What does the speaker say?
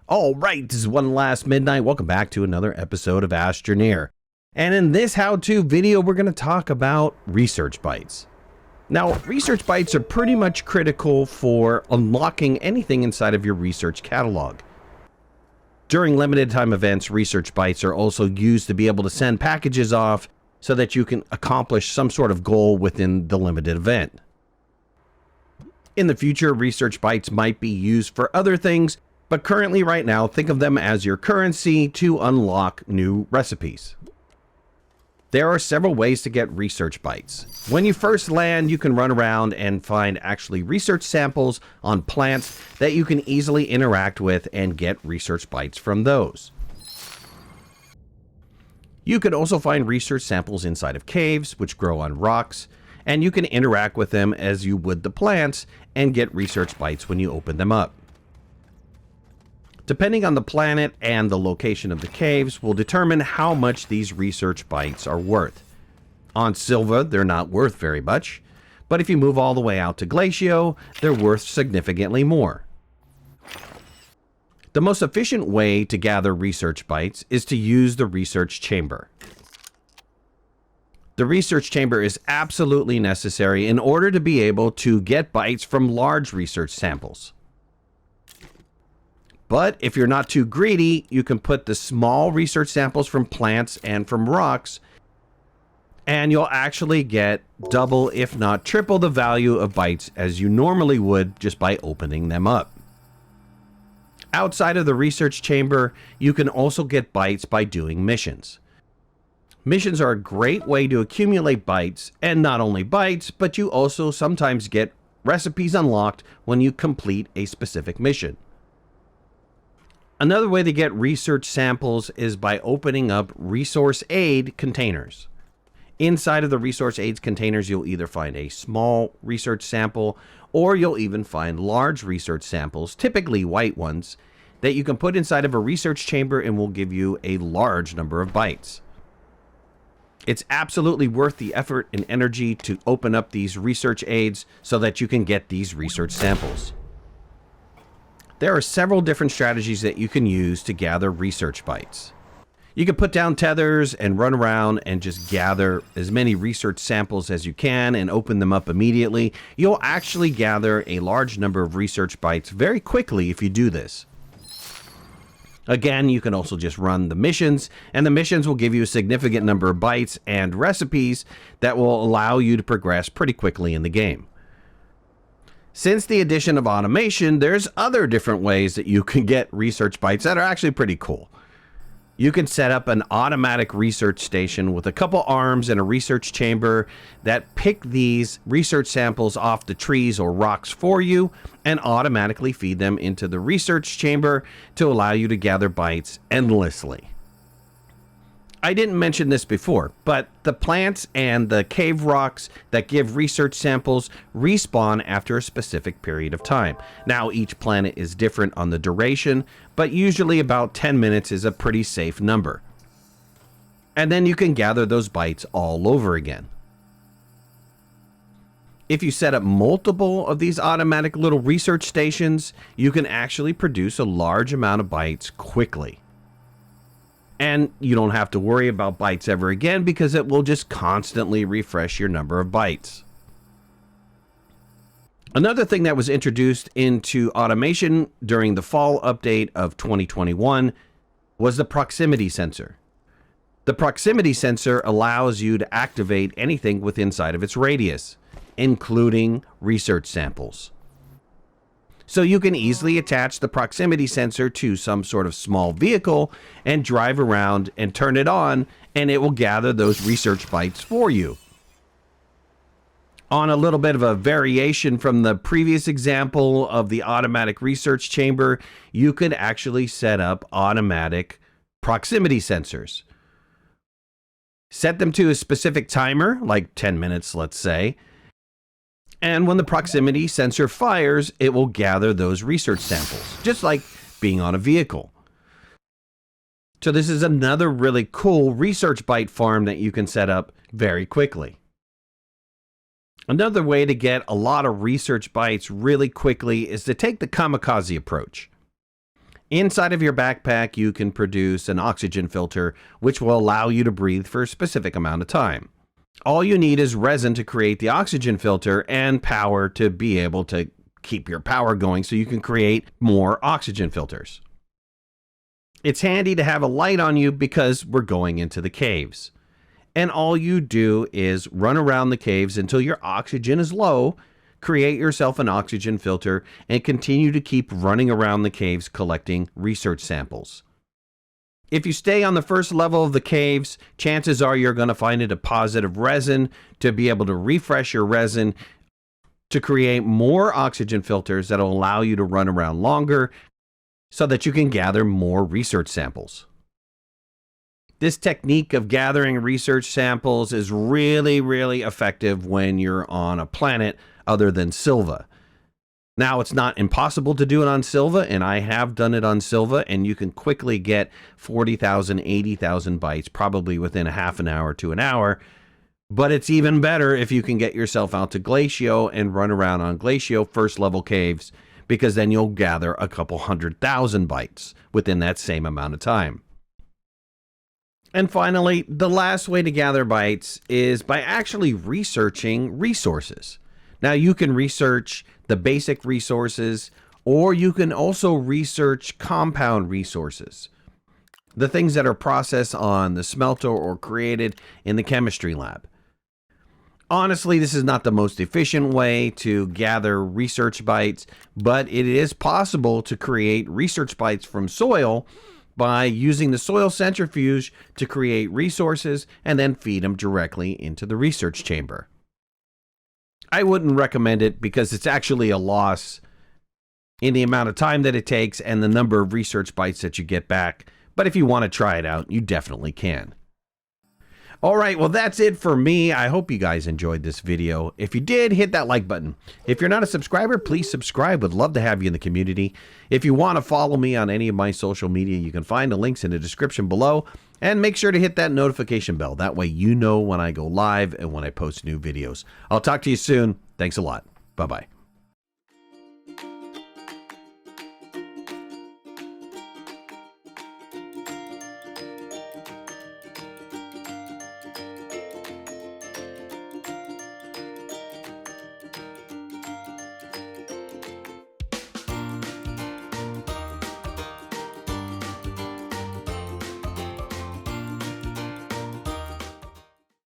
All right, this is OneLastMidnight. Welcome back to another episode of Astroneer. And in this how-to video, we're going to talk about research bytes. Now, research bytes are pretty much critical for unlocking anything inside of your research catalog. During limited time events, research bytes are also used to be able to send packages off so that you can accomplish some sort of goal within the limited event. In the future, research bytes might be used for other things, but currently right now, think of them as your currency to unlock new recipes. There are several ways to get research bytes. When you first land, you can run around and find actually research samples on plants that you can easily interact with and get research bytes from those. You can also find research samples inside of caves, which grow on rocks, and you can interact with them as you would the plants and get research bytes when you open them up. Depending on the planet and the location of the caves will determine how much these research bytes are worth. On Silva, they're not worth very much, but if you move all the way out to Glacio, they're worth significantly more. The most efficient way to gather research bytes is to use the research chamber. The research chamber is absolutely necessary in order to be able to get bytes from large research samples. But if you're not too greedy, you can put the small research samples from plants and from rocks, and you'll actually get double, if not triple, the value of bytes as you normally would just by opening them up. Outside of the research chamber, you can also get bytes by doing missions. Missions are a great way to accumulate bytes, and not only bytes, but you also sometimes get recipes unlocked when you complete a specific mission. Another way to get research samples is by opening up resource aid containers. Inside of the resource aids containers, you'll either find a small research sample, or you'll even find large research samples, typically white ones, that you can put inside of a research chamber and will give you a large number of bytes. It's absolutely worth the effort and energy to open up these research aids so that you can get these research samples. There are several different strategies that you can use to gather research bytes. You can put down tethers and run around and just gather as many research samples as you can and open them up immediately. You'll actually gather a large number of research bytes very quickly if you do this. Again, you can also just run the missions, and the missions will give you a significant number of bytes and recipes that will allow you to progress pretty quickly in the game. Since the addition of automation, there's other different ways that you can get research bytes that are actually pretty cool. You can set up an automatic research station with a couple arms and a research chamber that pick these research samples off the trees or rocks for you and automatically feed them into the research chamber to allow you to gather bytes endlessly. I didn't mention this before, but the plants and the cave rocks that give research samples respawn after a specific period of time. Now, each planet is different on the duration, but usually about 10 minutes is a pretty safe number. And then you can gather those bytes all over again. If you set up multiple of these automatic little research stations, you can actually produce a large amount of bytes quickly. And you don't have to worry about bytes ever again because it will just constantly refresh your number of bytes. Another thing that was introduced into automation during the fall update of 2021 was the proximity sensor. The proximity sensor allows you to activate anything within inside of its radius, including research samples. So you can easily attach the proximity sensor to some sort of small vehicle and drive around and turn it on, and it will gather those research bytes for you. On a little bit of a variation from the previous example of the automatic research chamber, you could actually set up automatic proximity sensors. Set them to a specific timer, like 10 minutes, let's say. And when the proximity sensor fires, it will gather those research samples, just like being on a vehicle. So this is another really cool research byte farm that you can set up very quickly. Another way to get a lot of research bytes really quickly is to take the kamikaze approach. Inside of your backpack, you can produce an oxygen filter, which will allow you to breathe for a specific amount of time. All you need is resin to create the oxygen filter and power to be able to keep your power going so you can create more oxygen filters. It's handy to have a light on you because we're going into the caves. And all you do is run around the caves until your oxygen is low, create yourself an oxygen filter, and continue to keep running around the caves collecting research samples. If you stay on the first level of the caves, chances are you're going to find a deposit of resin to be able to refresh your resin to create more oxygen filters that will allow you to run around longer so that you can gather more research samples. This technique of gathering research samples is really effective when you're on a planet other than Silva. Now, it's not impossible to do it on Silva, and I have done it on Silva, and you can quickly get 40,000, 80,000 bytes, probably within a half an hour to an hour. But it's even better if you can get yourself out to Glacio and run around on Glacio first level caves, because then you'll gather a couple 100,000 bytes within that same amount of time. And finally, the last way to gather bytes is by actually researching resources. Now, you can research the basic resources, or you can also research compound resources, the things that are processed on the smelter or created in the chemistry lab. Honestly, this is not the most efficient way to gather research bytes, but it is possible to create research bytes from soil by using the soil centrifuge to create resources and then feed them directly into the research chamber. I wouldn't recommend it because it's actually a loss in the amount of time that it takes and the number of research bytes that you get back. But if you want to try it out, you definitely can. All right, well, that's it for me. I hope you guys enjoyed this video. If you did, hit that like button. If you're not a subscriber, please subscribe. Would love to have you in the community. If you want to follow me on any of my social media, you can find the links in the description below. And make sure to hit that notification bell. That way you know when I go live and when I post new videos. I'll talk to you soon. Thanks a lot. Bye-bye.